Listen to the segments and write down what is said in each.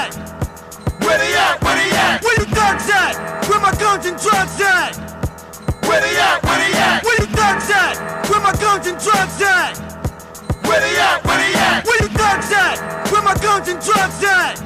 at? Where they at? Where they at? Where you thugs at? Where my guns and drugs at? Where they at? Where they at? Where you thugs at? Where my guns and drugs at? Where they at? Where they at? Where you thugs at? Where my guns and drugs at?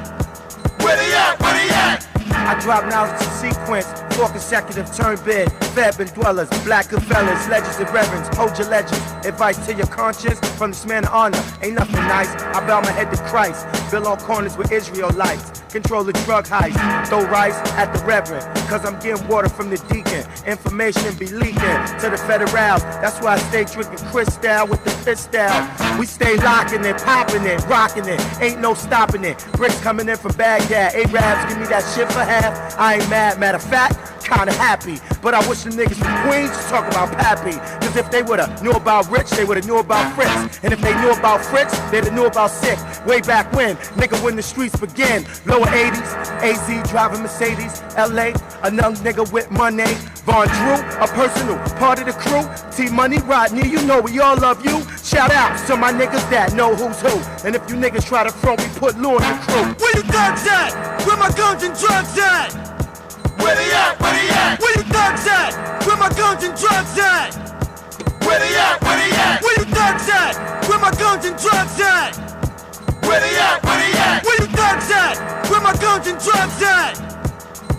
Where they at? Where they at? I drop knowledge in sequence, 4 consecutive turn bid, fab and dwellers, black fellas, legends and reverends, hold your legends, advice to your conscience, from this man of honor, ain't nothing nice, I bow my head to Christ, build on corners with Israelites, control the drug heist, throw rice at the reverend, cause I'm getting water from the deacon, information be leaking to the federals, that's why I stay drinking Cristal with the pistol, we stay locking it, popping it, rocking it, ain't no stopping it, bricks coming in from Baghdad, Arabs give me that shit for half, I ain't mad, matter of fact, kinda happy, but I wish the niggas from Queens talk about Pappy, cause if they would've knew about Rich, they would've knew about Fritz, and if they knew about Fritz, they'd have knew about Sick, way back when, nigga when the streets begin, lower 80s, AZ driving Mercedes, LA, a young nigga with money, Von Drew, a personal part of the crew, T-Money, Rodney, you know we all love you, shout out to my niggas that know who's who, and if you niggas try to front, we put Lou in the crew. Where you thugs at? Where my guns and drugs at? Where they at? Where they at? Where you thugs at? Where my guns and drugs at? Where they at? Where they at? Where you thugs at? Where my guns and drugs at? Where they at? Where they at? Where you thugs at? Where my guns and drugs at?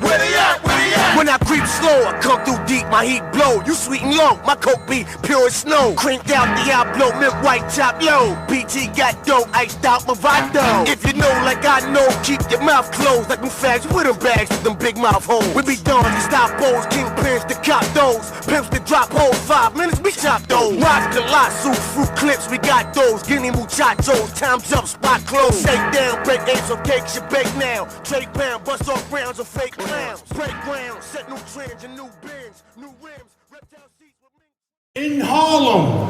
Where they at? Where they at? When I creep slow, I come through deep, my heat blow. You sweet and low, my coke be pure as snow. Cranked out Diablo, milk white top low. BT got dope, iced out my Vado. If you know like I know, keep your mouth closed like them fags with them bags with them big mouth holes. We be done, stop bowls, kingpins to cop those. Pimps to drop holes, 5 minutes, we chop those. Rock colossal, fruit clips, we got those. Guinea muchachos, time's up, spot closed. Shake down, break eggs on cakes, you bake now. Trade pound, bust off rounds of fake clowns. Break ground, set new trends and new bends, new rims, reptile seats with me. In Harlem,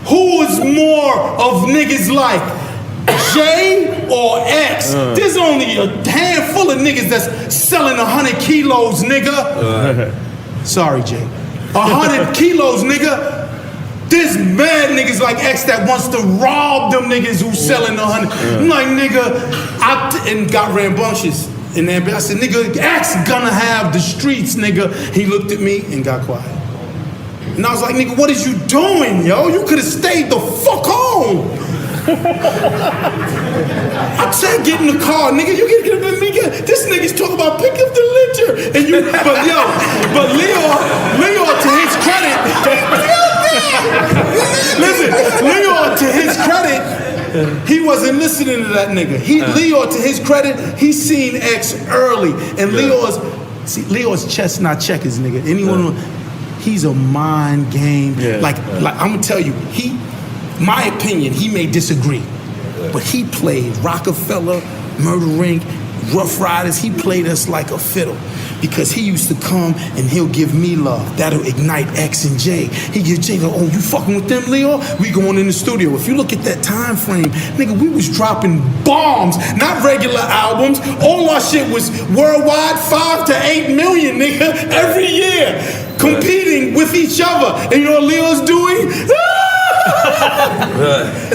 who is more of niggas like J or X? There's only a handful of niggas that's selling 100 kilos, nigga. Sorry, J. 100 kilos, nigga. There's mad niggas like X that wants to rob them niggas who selling 100. I'm like, nigga, and got rambunctious. And then I said, nigga, X gonna have the streets, nigga. He looked at me and got quiet. And I was like, nigga, what is you doing, yo? You could have stayed the fuck home. I said, get in the car, nigga. You get this nigga's talking about pick up the litter. And you, but Leo, to his credit, listen, Leo, to his credit, he wasn't listening to that nigga. Leo, to his credit, he seen X early. And Leo's chess not checkers, nigga. Anyone, he's a mind game. Yeah. Like I'm gonna tell you, my opinion, he may disagree, but he played Rockefeller, Murder Inc., Rough Riders. He played us like a fiddle. Because he used to come and he'll give me love. That'll ignite X and J. He give J, oh, you fucking with them, Leo? We going in the studio. If you look at that time frame, nigga, we was dropping bombs, not regular albums. All our shit was worldwide, 5 to 8 million, nigga, every year, competing with each other. And you know what Leo's doing?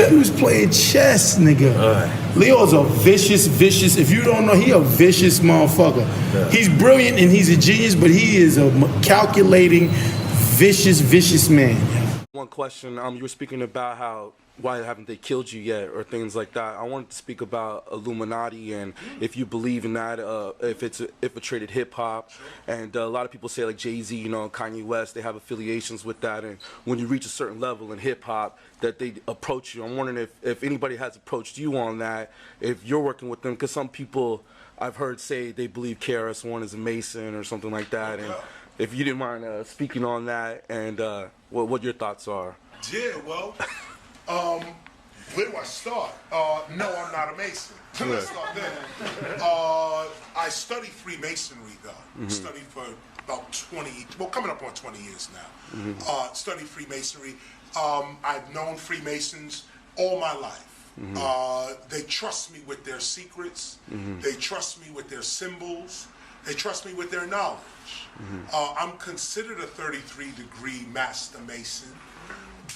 He was playing chess, nigga. Leo's a vicious, if you don't know, he a vicious motherfucker. He's brilliant and he's a genius, but he is a calculating, vicious man. One question, you were speaking about why haven't they killed you yet, or things like that. I wanted to speak about Illuminati and if you believe in that, if it's infiltrated hip hop, and a lot of people say like Jay-Z, you know, Kanye West, they have affiliations with that, and when you reach a certain level in hip hop, that they approach you. I'm wondering if anybody has approached you on that, if you're working with them, because some people I've heard say they believe KRS-One is a Mason or something like that, and if you didn't mind speaking on that and what your thoughts are. Yeah, well. Where do I start? No, I'm not a Mason. Let's start there. I studied Freemasonry, though. Studied for about 20, well, coming up on 20 years now. Studied Freemasonry. I've known Freemasons all my life. They trust me with their secrets. They trust me with their symbols. They trust me with their knowledge. I'm considered a 33-degree Master Mason,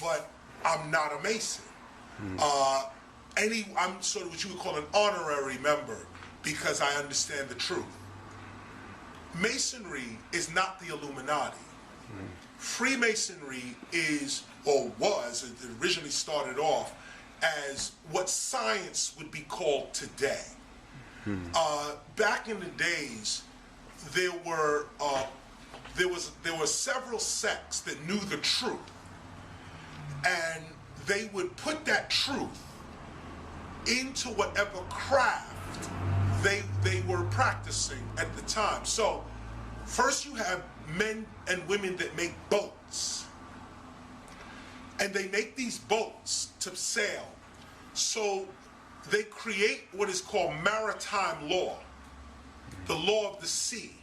but I'm not a Mason. I'm sort of what you would call an honorary member because I understand the truth. Masonry is not the Illuminati. Freemasonry is, or was, it originally started off as what science would be called today. Back in the days, there were several sects that knew the truth, and they would put that truth into whatever craft they were practicing at the time. So first you have men and women that make boats, and they make these boats to sail. So they create what is called maritime law, the law of the sea.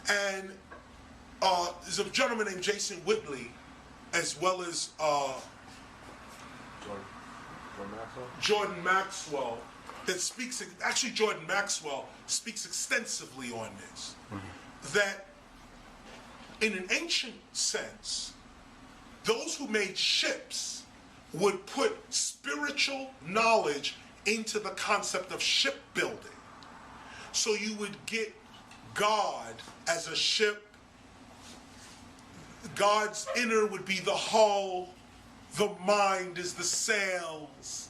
And there's a gentleman named Jason Whitley, as well as Jordan Maxwell, that speaks, actually Jordan Maxwell speaks extensively on this, that in an ancient sense, those who made ships would put spiritual knowledge into the concept of shipbuilding. So you would get God as a ship. God's inner would be the hull, the mind is the sails,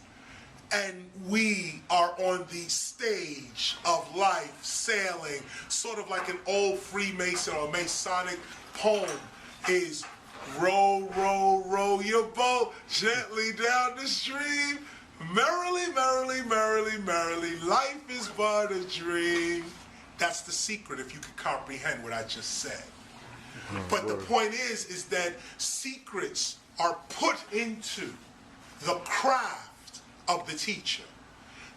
and we are on the stage of life sailing, sort of like an old Freemason or Masonic poem is row, row, row your boat gently down the stream, merrily, merrily, merrily, merrily, life is but a dream. That's the secret, if you could comprehend what I just said. But the point is that secrets are put into the craft of the teacher.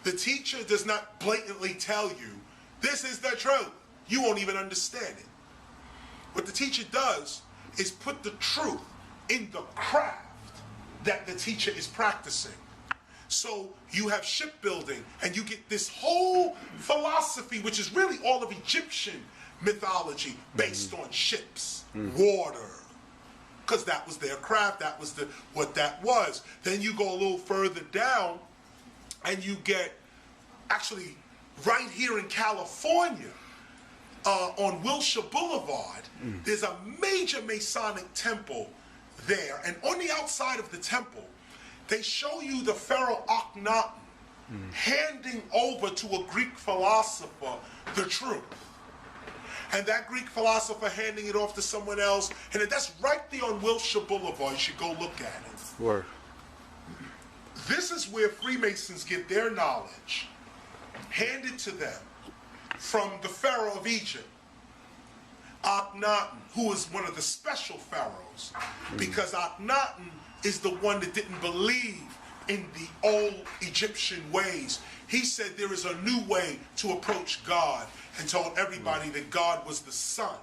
The teacher does not blatantly tell you, this is the truth. You won't even understand it. What the teacher does is put the truth in the craft that the teacher is practicing. So you have shipbuilding, and you get this whole philosophy, which is really all of Egyptian mythology based on ships, water, because that was their craft, that was what that was. Then you go a little further down, and you get, actually, right here in California, on Wilshire Boulevard, there's a major Masonic temple there, and on the outside of the temple, they show you the Pharaoh Akhenaten handing over to a Greek philosopher the truth. And that Greek philosopher handing it off to someone else, and that's right there on Wilshire Boulevard. You should go look at it. Word. This is where Freemasons get their knowledge handed to them from the Pharaoh of Egypt, Akhenaten, who is one of the special pharaohs, because Akhenaten is the one that didn't believe in the old Egyptian ways. He said there is a new way to approach God, and told everybody that God was the sun.